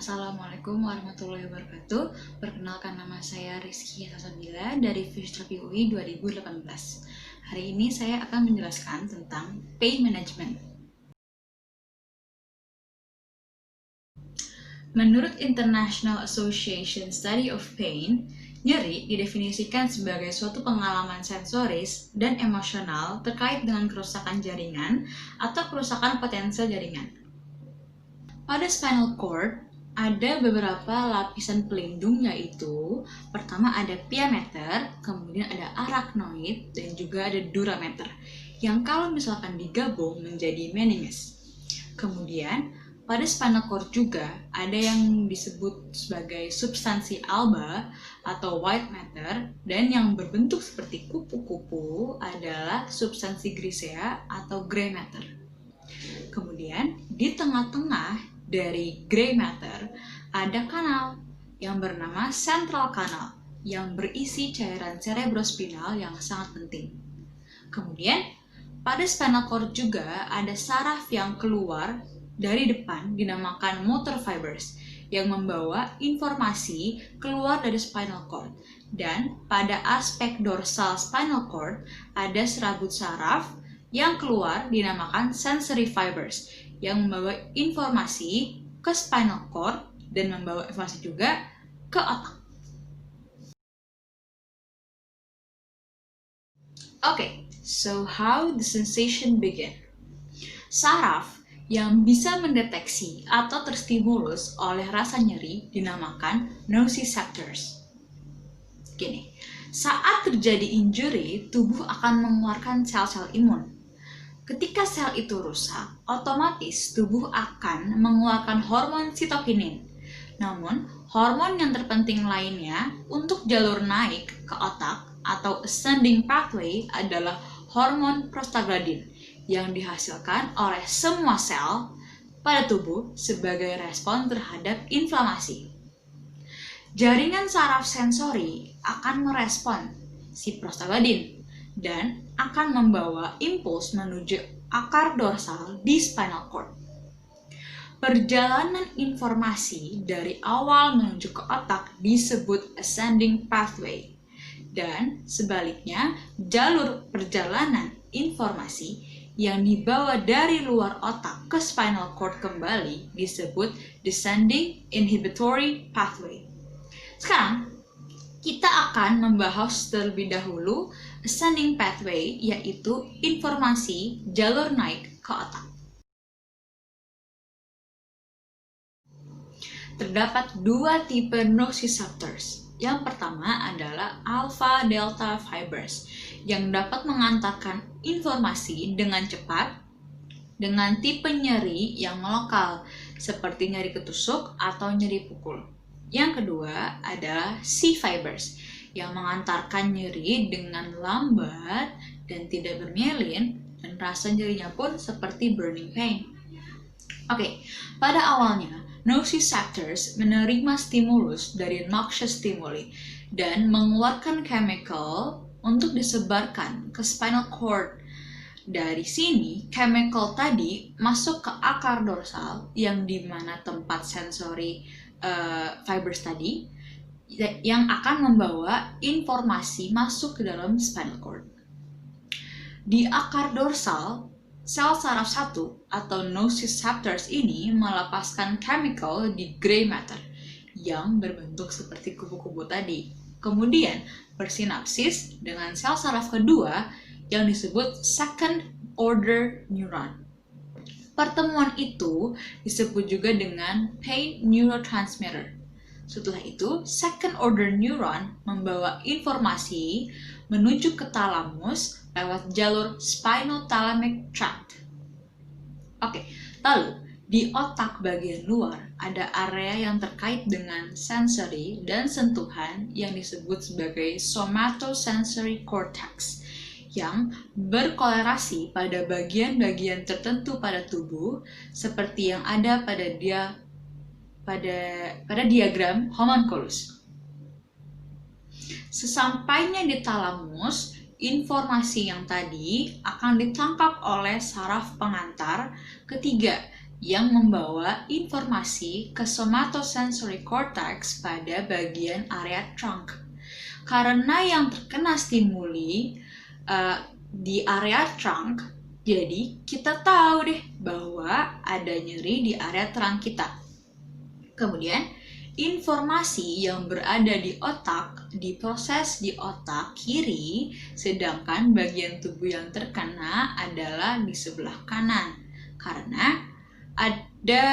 Assalamualaikum warahmatullahi wabarakatuh. Perkenalkan, nama saya Rizky Salsabila dari Fisioterapi UI 2018. Hari ini saya akan menjelaskan tentang pain management. Menurut International Association Study of Pain, nyeri didefinisikan sebagai suatu pengalaman sensoris dan emosional terkait dengan kerusakan jaringan atau kerusakan potensial jaringan. Pada spinal cord, ada beberapa lapisan pelindung, yaitu pertama ada pia mater, kemudian ada arachnoid, dan juga ada dura mater, yang kalau misalkan digabung menjadi meninges. Kemudian pada spinal cord juga ada yang disebut sebagai substansi alba atau white matter, dan yang berbentuk seperti kupu-kupu adalah substansi grisea atau gray matter. Kemudian di tengah-tengah dari gray matter ada kanal yang bernama central canal yang berisi cairan cerebrospinal yang sangat penting. Kemudian pada spinal cord juga ada saraf yang keluar dari depan dinamakan motor fibers yang membawa informasi keluar dari spinal cord. Dan pada aspek dorsal spinal cord ada serabut saraf yang keluar dinamakan sensory fibers yang membawa informasi ke spinal cord dan membawa informasi juga ke otak. Okay, so how the sensation begin? Saraf yang bisa mendeteksi atau terstimulus oleh rasa nyeri dinamakan nociceptors. Gini, saat terjadi injury, tubuh akan mengeluarkan sel-sel imun. Ketika sel itu rusak, otomatis tubuh akan mengeluarkan hormon sitokinin. Namun, hormon yang terpenting lainnya untuk jalur naik ke otak atau ascending pathway adalah hormon prostaglandin yang dihasilkan oleh semua sel pada tubuh sebagai respon terhadap inflamasi. Jaringan saraf sensori akan merespon si prostaglandin dan akan membawa impuls menuju akar dorsal di spinal cord. Perjalanan informasi dari awal menuju ke otak disebut ascending pathway, dan sebaliknya jalur perjalanan informasi yang dibawa dari luar otak ke spinal cord kembali disebut descending inhibitory pathway. Sekarang kita akan membahas terlebih dahulu ascending pathway, yaitu informasi jalur naik ke otak. Terdapat dua tipe nociceptors. Yang pertama adalah alpha delta fibers yang dapat mengantarkan informasi dengan cepat dengan tipe nyeri yang lokal seperti nyeri ketusuk atau nyeri pukul. Yang kedua adalah C fibers yang mengantarkan nyeri dengan lambat dan tidak bermielin, dan rasa nyerinya pun seperti burning pain. Oke, pada awalnya nociceptors menerima stimulus dari noxious stimuli dan mengeluarkan chemical untuk disebarkan ke spinal cord. Dari sini, chemical tadi masuk ke akar dorsal yang dimana tempat sensory fibers tadi yang akan membawa informasi masuk ke dalam spinal cord. Di akar dorsal, sel saraf 1 atau nociceptors ini melepaskan chemical di gray matter yang berbentuk seperti kupu-kupu tadi. Kemudian bersinapsis dengan sel saraf kedua yang disebut second order neuron. Pertemuan itu disebut juga dengan pain neurotransmitter. Setelah itu, second order neuron membawa informasi menuju ke thalamus lewat jalur spinothalamic tract. Oke, lalu di otak bagian luar ada area yang terkait dengan sensory dan sentuhan yang disebut sebagai somatosensory cortex yang berkolerasi pada bagian-bagian tertentu pada tubuh seperti yang ada pada diagram homunculus. Sesampainya di thalamus, informasi yang tadi akan ditangkap oleh saraf pengantar ketiga yang membawa informasi ke somatosensory cortex pada bagian area trunk. Karena yang terkena stimuli di area trunk, jadi kita tahu deh bahwa ada nyeri di area trunk kita. Kemudian, informasi yang berada di otak diproses di otak kiri, sedangkan bagian tubuh yang terkena adalah di sebelah kanan. Karena ada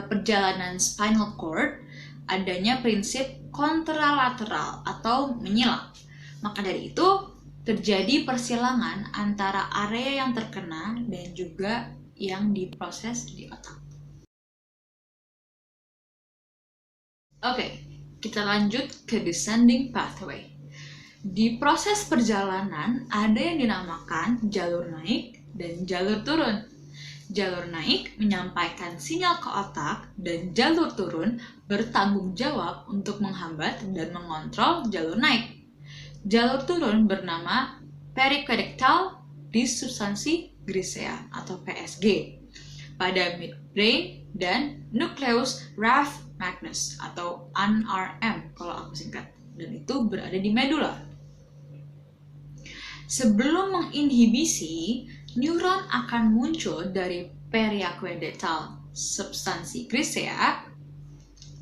perjalanan spinal cord, adanya prinsip kontralateral atau menyilang. Maka dari itu, terjadi persilangan antara area yang terkena dan juga yang diproses di otak. Oke, kita lanjut ke descending pathway. Di proses perjalanan ada yang dinamakan jalur naik dan jalur turun. Jalur naik menyampaikan sinyal ke otak dan jalur turun bertanggung jawab untuk menghambat dan mengontrol jalur naik. Jalur turun bernama periquedictal disubstansi grisea atau PSG pada midbrain dan nucleus raphe magnus atau NRM kalau aku singkat, dan itu berada di medula. Sebelum menginhibisi, neuron akan muncul dari periaqueductal substansi grisea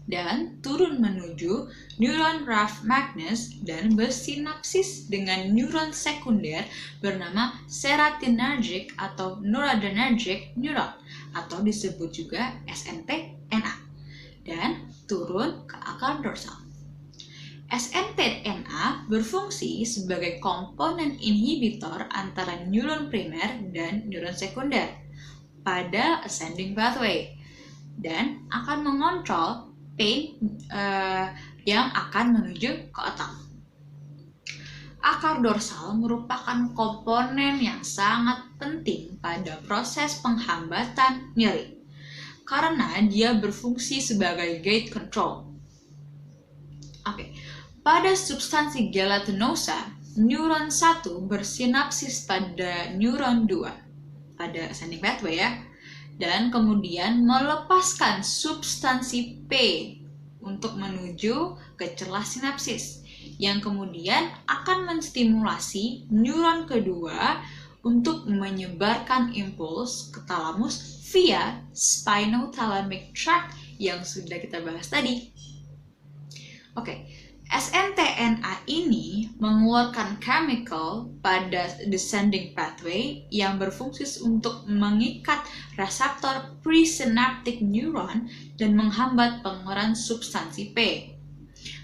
dan turun menuju neuron raphe magnus dan bersinapsis dengan neuron sekunder bernama serotonergic atau noradrenergic neuron atau disebut juga SNTNA dan turun ke akar dorsal. SNTNA berfungsi sebagai komponen inhibitor antara neuron primer dan neuron sekunder pada ascending pathway dan akan mengontrol pain yang akan menuju ke otak. Akar dorsal merupakan komponen yang sangat penting pada proses penghambatan nyeri karena dia berfungsi sebagai gate control. Pada substansi gelatinosa, neuron 1 bersinapsis pada neuron 2 pada ascending pathway ya, dan kemudian melepaskan substansi P untuk menuju ke celah sinapsis yang kemudian akan menstimulasi neuron kedua untuk menyebarkan impuls ke talamus via spinothalamic tract yang sudah kita bahas tadi. SNTNA ini mengeluarkan chemical pada descending pathway yang berfungsi untuk mengikat reseptor presynaptic neuron dan menghambat pengeluaran substansi P.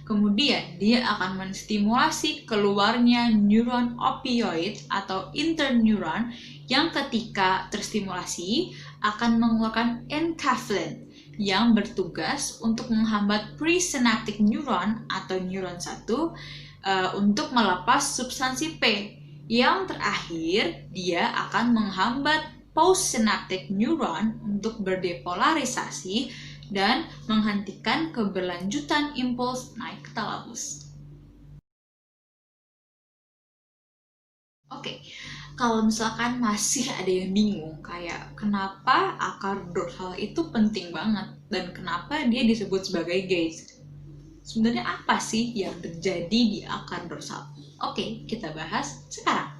Kemudian dia akan menstimulasi keluarnya neuron opioid atau interneuron yang ketika terstimulasi akan mengeluarkan enkephalin yang bertugas untuk menghambat presynaptic neuron atau neuron 1 untuk melepas substansi P. Yang terakhir, dia akan menghambat postsynaptic neuron untuk berdepolarisasi dan menghentikan keberlanjutan impuls naik ke talamus. Kalau misalkan masih ada yang bingung kayak kenapa akar dorsal itu penting banget dan kenapa dia disebut sebagai gate. Sebenarnya apa sih yang terjadi di akar dorsal? Kita bahas sekarang.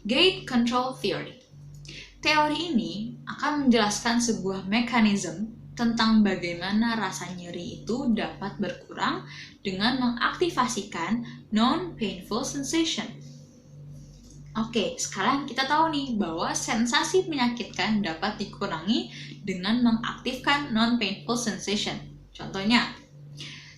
Gate Control Theory. Teori ini akan menjelaskan sebuah mekanisme tentang bagaimana rasa nyeri itu dapat berkurang dengan mengaktifasikan non-painful sensation. Sekarang kita tahu nih bahwa sensasi menyakitkan dapat dikurangi dengan mengaktifkan non-painful sensation. Contohnya,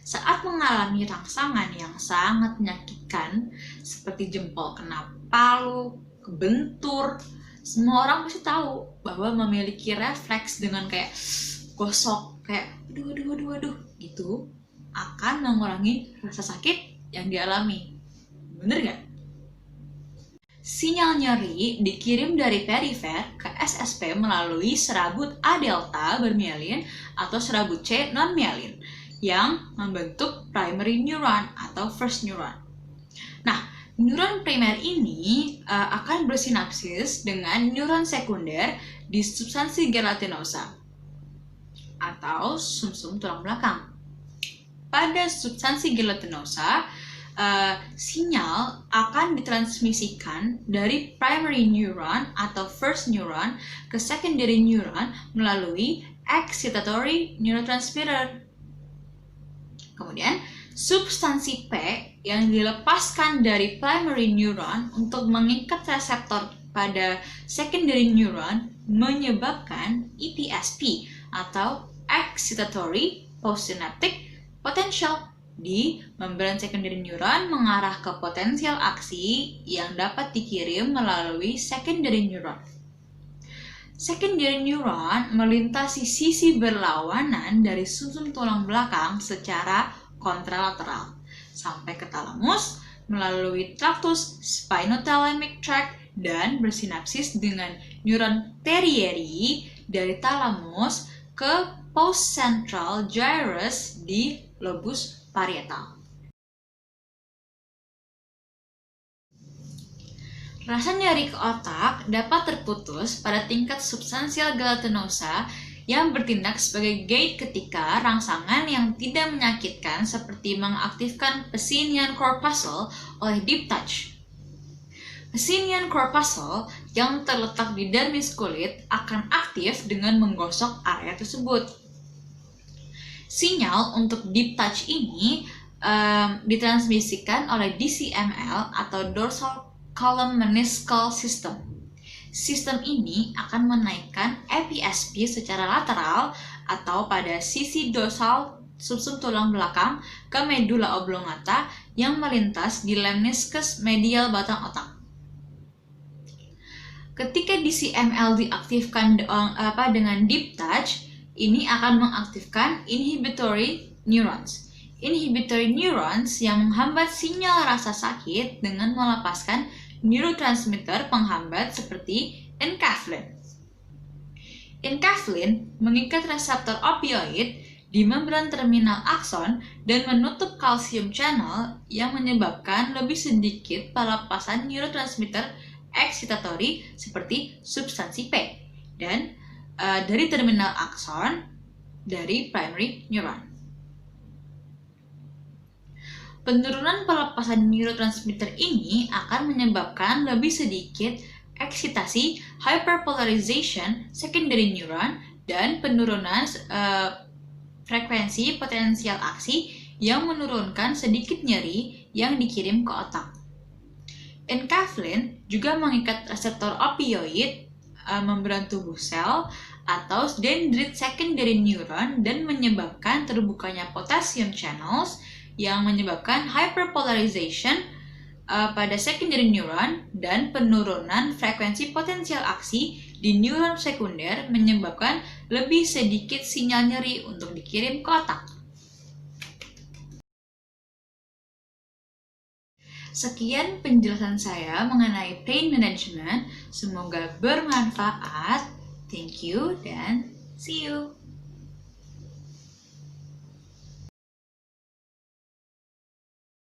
saat mengalami rangsangan yang sangat menyakitkan seperti jempol kena palu, kebentur, semua orang pasti tahu bahwa memiliki refleks dengan kayak gosok, kayak aduh gitu akan mengurangi rasa sakit yang dialami. Bener gak? Sinyal nyeri dikirim dari perifer ke SSP melalui serabut A delta bermielin atau serabut C non-mielin yang membentuk primary neuron atau first neuron. Nah, neuron primer ini akan bersinapsis dengan neuron sekunder di substansi gelatinosa atau sumsum tulang belakang. Pada substansi gelatinosa, sinyal akan ditransmisikan dari primary neuron atau first neuron ke secondary neuron melalui excitatory neurotransmitter. Kemudian, substansi P yang dilepaskan dari primary neuron untuk mengikat reseptor pada secondary neuron menyebabkan EPSP atau excitatory postsynaptic potential di membran secondary neuron mengarah ke potensial aksi yang dapat dikirim melalui secondary neuron. Secondary neuron melintasi sisi berlawanan dari sumsum tulang belakang secara kontralateral sampai ke talamus melalui traktus spinothalamic tract dan bersinapsis dengan neuron terieri dari talamus ke postcentral gyrus di lobus parietal. Rasa nyeri ke otak dapat terputus pada tingkat substansial gelatinosa yang bertindak sebagai gate ketika rangsangan yang tidak menyakitkan seperti mengaktifkan Pacinian corpuscle oleh deep touch. Pacinian corpuscle yang terletak di dermis kulit akan aktif dengan menggosok area tersebut. Sinyal untuk deep touch ini ditransmisikan oleh DCML atau dorsal column meniscal system. Sistem ini akan menaikkan EPSP secara lateral atau pada sisi dorsal sumsum tulang belakang ke medula oblongata yang melintas di lemniscus medial batang otak. Ketika DCML diaktifkan dengan deep touch, ini akan mengaktifkan inhibitory neurons. Inhibitory neurons yang menghambat sinyal rasa sakit dengan melepaskan neurotransmitter penghambat seperti enkaphalin. Enkaphalin mengikat reseptor opioid di membran terminal akson dan menutup kalsium channel yang menyebabkan lebih sedikit pelepasan neurotransmitter excitatory seperti substansi P dan dari terminal akson dari primary neuron. Penurunan pelepasan neurotransmitter ini akan menyebabkan lebih sedikit eksitasi hyperpolarization secondary neuron dan penurunan frekuensi potensial aksi yang menurunkan sedikit nyeri yang dikirim ke otak. Enkaphalin juga mengikat reseptor opioid membran tubuh sel atau dendrit secondary neuron dan menyebabkan terbukanya potassium channels yang menyebabkan hyperpolarization pada secondary neuron dan penurunan frekuensi potensial aksi di neuron sekunder menyebabkan lebih sedikit sinyal nyeri untuk dikirim ke otak. Sekian penjelasan saya mengenai pain management. Semoga bermanfaat. Thank you dan see you.